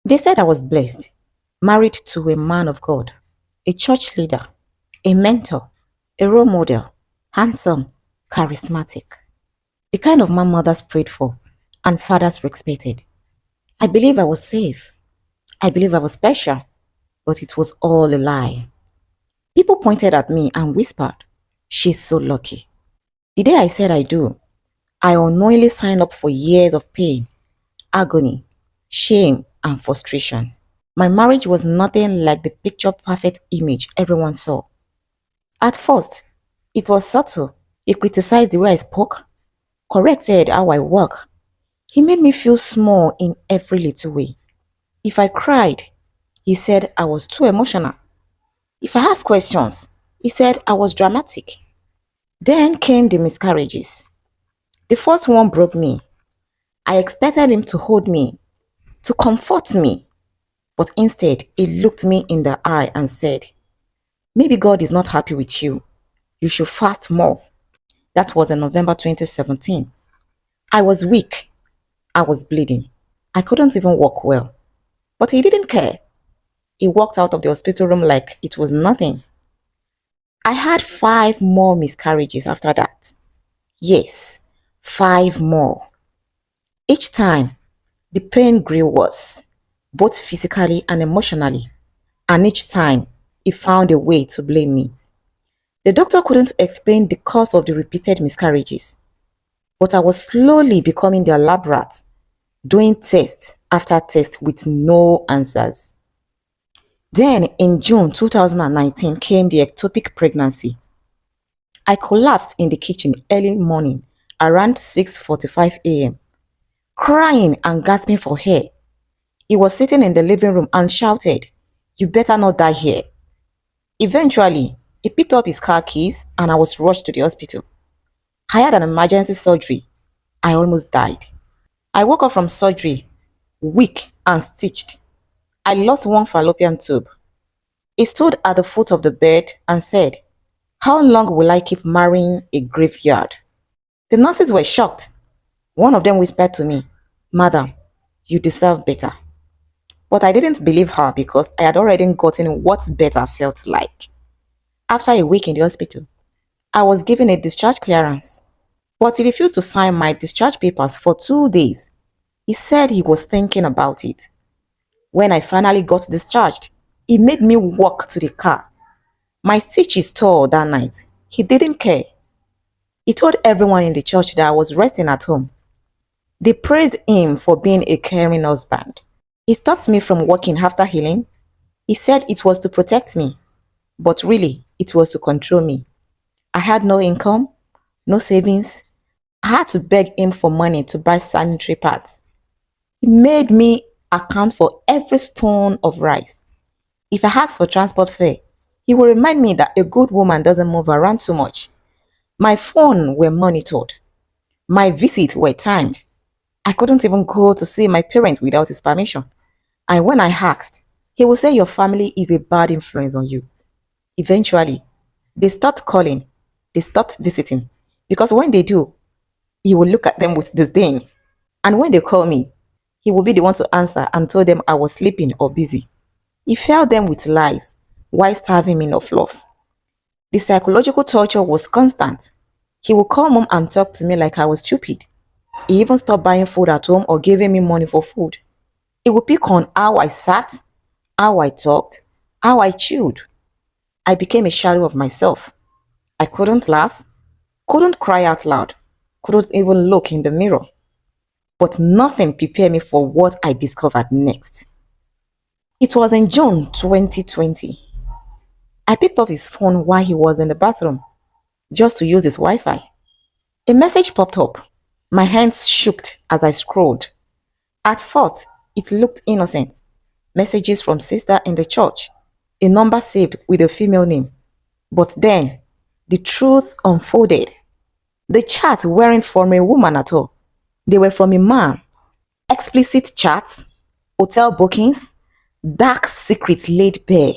They said I was blessed, married to a man of God, a church leader, a mentor, a role model, handsome, charismatic, the kind of man mothers prayed for and fathers respected. I believe I was safe. I believe I was special, but it was all a lie. People pointed at me and whispered, "She's so lucky." The day I said I do, I unknowingly signed up for years of pain, agony, shame, and frustration. My marriage was nothing like the picture perfect image everyone saw. At first, it was subtle. He criticized the way I spoke, corrected how I walk. He made me feel small in every little way. If I cried, he said I was too emotional. If I asked questions, he said I was dramatic. Then came the miscarriages. The first one broke me. I expected him to hold me, to comfort me, but instead he looked me in the eye and said, "Maybe God is not happy with you. You should fast more." That was in November 2017. I was weak. I was bleeding. I couldn't even walk well. But he didn't care. He walked out of the hospital room like it was nothing. I had 5 more miscarriages after that. Yes, 5 more. Each time, the pain grew worse, both physically and emotionally. And each time, he found a way to blame me. The doctor couldn't explain the cause of the repeated miscarriages, but I was slowly becoming their lab rat, doing test after test with no answers. Then in June 2019 came the ectopic pregnancy. I collapsed in the kitchen early morning around 6:45 a.m., crying and gasping for air. He was sitting in the living room and shouted, "You better not die here." Eventually, he picked up his car keys and I was rushed to the hospital. I had an emergency surgery. I almost died. I woke up from surgery, weak and stitched. I lost one fallopian tube. He stood at the foot of the bed and said, "How long will I keep marrying a graveyard?" The nurses were shocked. One of them whispered to me, "Madam, you deserve better." But I didn't believe her because I had already gotten what better felt like. After a week in the hospital, I was given a discharge clearance, but he refused to sign my discharge papers for 2 days. He said he was thinking about it. When I finally got discharged, he made me walk to the car. My stitches tore that night. He didn't care. He told everyone in the church that I was resting at home. They praised him for being a caring husband. He stopped me from working after healing. He said it was to protect me, but really it was to control me. I had no income, no savings. I had to beg him for money to buy sanitary pads. He made me account for every spoon of rice. If I asked for transport fare, he would remind me that a good woman doesn't move around too much. My phone were monitored. My visits were timed. I couldn't even go to see my parents without his permission. And when I asked, he would say your family is a bad influence on you. Eventually, they stopped calling. They stopped visiting. Because when they do, he will look at them with disdain. And when they call me, he will be the one to answer and tell them I was sleeping or busy. He filled them with lies while starving me of love. The psychological torture was constant. He would call mom and talk to me like I was stupid. He even stopped buying food at home or giving me money for food. He would pick on how I sat, how I talked, how I chewed. I became a shadow of myself. I couldn't laugh, couldn't cry out loud, couldn't even look in the mirror. But nothing prepared me for what I discovered next. It was in June 2020. I picked up his phone while he was in the bathroom, just to use his Wi-Fi. A message popped up. My hands shook as I scrolled. At first, it looked innocent. Messages from sister in the church, a number saved with a female name. But then, the truth unfolded. The chats weren't from a woman at all. They were from a man. Explicit chats, hotel bookings, dark secrets laid bare.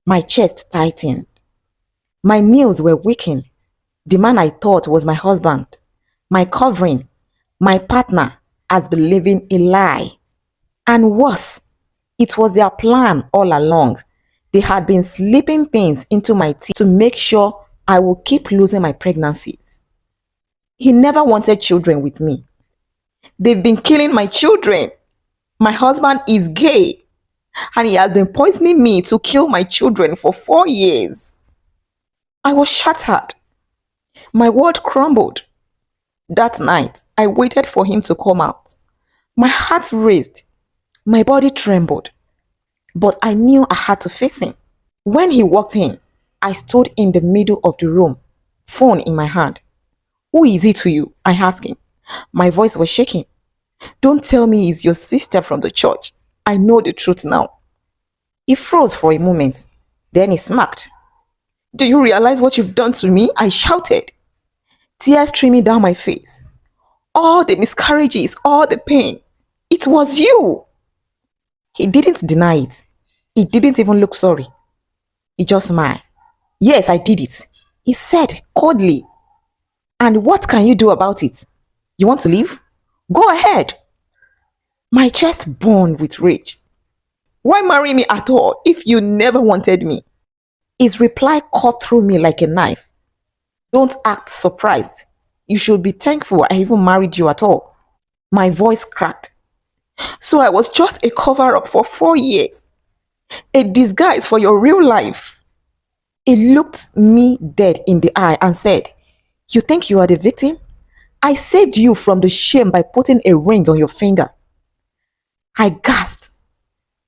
My chest tightened. My knees were weakened. The man I thought was my husband, my covering, my partner, has been living a lie. And worse, It was their plan all along. They had been slipping things into my tea to make sure I would keep losing my pregnancies. He never wanted children with me. They've been killing my children. My husband is gay and he has been poisoning me to kill my children for 4 years. I was shattered. My world crumbled. That night, I waited for him to come out. My heart raced. My body trembled. But I knew I had to face him. When he walked in, I stood in the middle of the room, phone in my hand. "Who is he to you?" I asked him. My voice was shaking. "Don't tell me he's your sister from the church. I know the truth now." He froze for a moment. Then he smirked. "Do you realize what you've done to me?" I shouted, tears streaming down my face. "All the miscarriages, all the pain. It was you." He didn't deny it. He didn't even look sorry. He just smiled. "Yes, I did it," he said coldly. "And what can you do about it? You want to leave? Go ahead." My chest burned with rage. "Why marry me at all if you never wanted me?" His reply cut through me like a knife. "Don't act surprised. You should be thankful I even married you at all." My voice cracked. "So I was just a cover-up for 4 years, a disguise for your real life." He looked me dead in the eye and said, "You think you are the victim? I saved you from the shame by putting a ring on your finger." I gasped,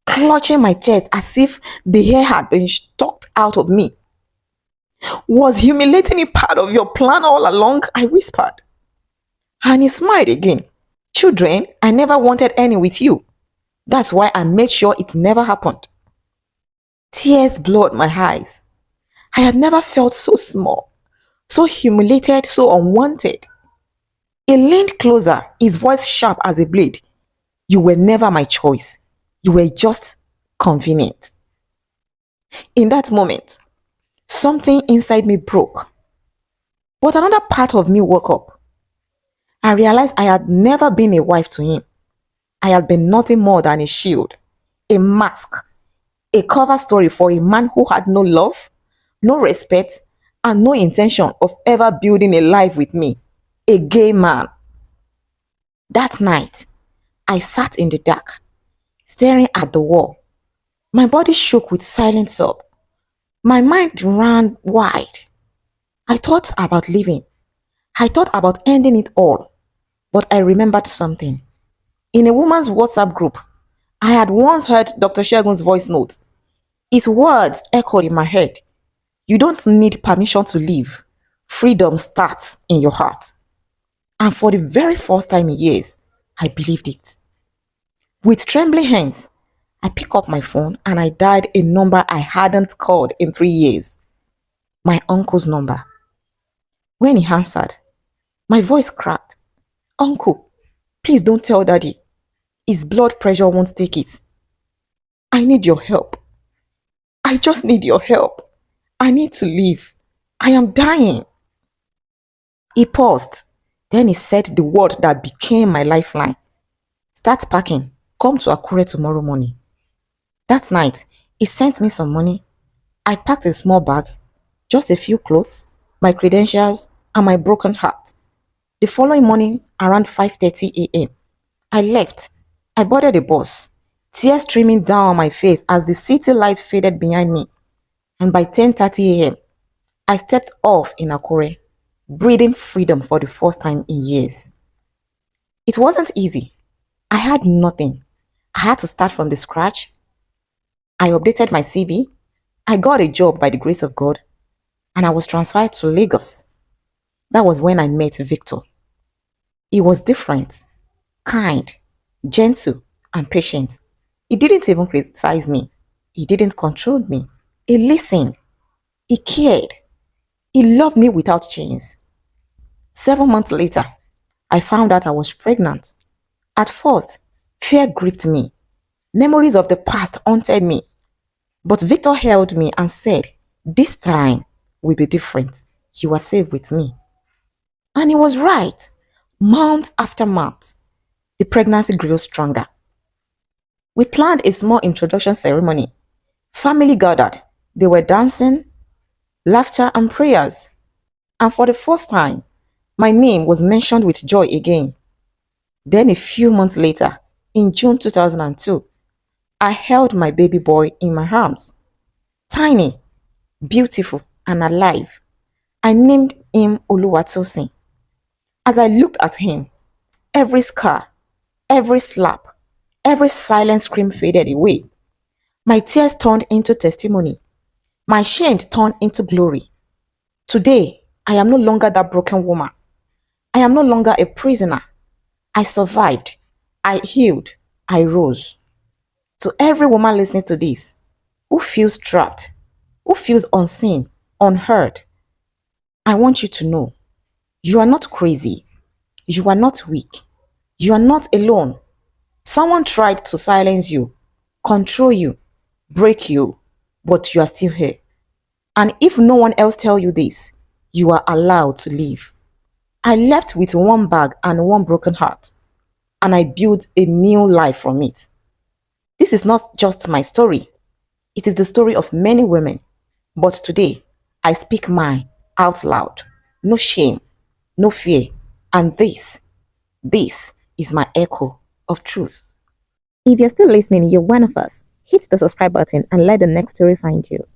clutching my chest as if the hair had been sucked out of me. "Was humiliating me part of your plan all along?" I whispered. And he smiled again. "Children, I never wanted any with you. That's why I made sure it never happened." Tears blurred my eyes. I had never felt so small, so humiliated, so unwanted. He leaned closer, his voice sharp as a blade. "You were never my choice. You were just convenient." In that moment, something inside me broke. But another part of me woke up. I realized I had never been a wife to him. I had been nothing more than a shield, a mask, a cover story for a man who had no love, no respect, and no intention of ever building a life with me, a gay man. That night, I sat in the dark, staring at the wall. My body shook with silent sob. My mind ran wide. I thought about leaving. I thought about ending it all. But I remembered something. In a woman's WhatsApp group, I had once heard Dr. Shegun's voice note. His words echoed in my head. "You don't need permission to leave. Freedom starts in your heart." And for the very first time in years, I believed it. With trembling hands, I picked up my phone and I dialed a number I hadn't called in 3 years. My uncle's number. When he answered, my voice cracked. "Uncle, please don't tell Daddy. His blood pressure won't take it. I need your help. I just need your help. I need to leave. I am dying." He paused. Then he said the word that became my lifeline. "Start packing. Come to Akure tomorrow morning." That night, he sent me some money. I packed a small bag, just a few clothes, my credentials, and my broken heart. The following morning, around 5:30 a.m., I left. I boarded a bus, tears streaming down my face as the city light faded behind me. And by 10:30 a.m., I stepped off in Akure, breathing freedom for the first time in years. It wasn't easy. I had nothing. I had to start from the scratch. I updated my CV. I got a job by the grace of God, and I was transferred to Lagos. That was when I met Victor. He was different, kind, gentle, and patient. He didn't even criticize me. He didn't control me. He listened. He cared. He loved me without chains. 7 months later, I found out I was pregnant. At first, fear gripped me. Memories of the past haunted me. But Victor held me and said, "This time will be different. You are safe with me." And he was right. Month after month, the pregnancy grew stronger. We planned a small introduction ceremony. Family gathered. They were dancing, laughter, and prayers. And for the first time, my name was mentioned with joy again. Then a few months later, in June 2002, I held my baby boy in my arms. Tiny, beautiful, and alive. I named him Oluwatosin. As I looked at him, every scar, every slap, every silent scream faded away. My tears turned into testimony. My shame turned into glory. Today, I am no longer that broken woman. I am no longer a prisoner. I survived. I healed. I rose. To every woman listening to this, who feels trapped, who feels unseen, unheard, I want you to know you are not crazy. You are not weak. You are not alone. Someone tried to silence you, control you, break you, but you are still here. And if no one else tells you this, you are allowed to leave. I left with one bag and one broken heart, and I built a new life from it. This is not just my story, it is the story of many women. But today, I speak mine out loud. No shame, no fear. And this is my echo of truth. If you're still listening, you're one of us. Hit the subscribe button and let the next story find you.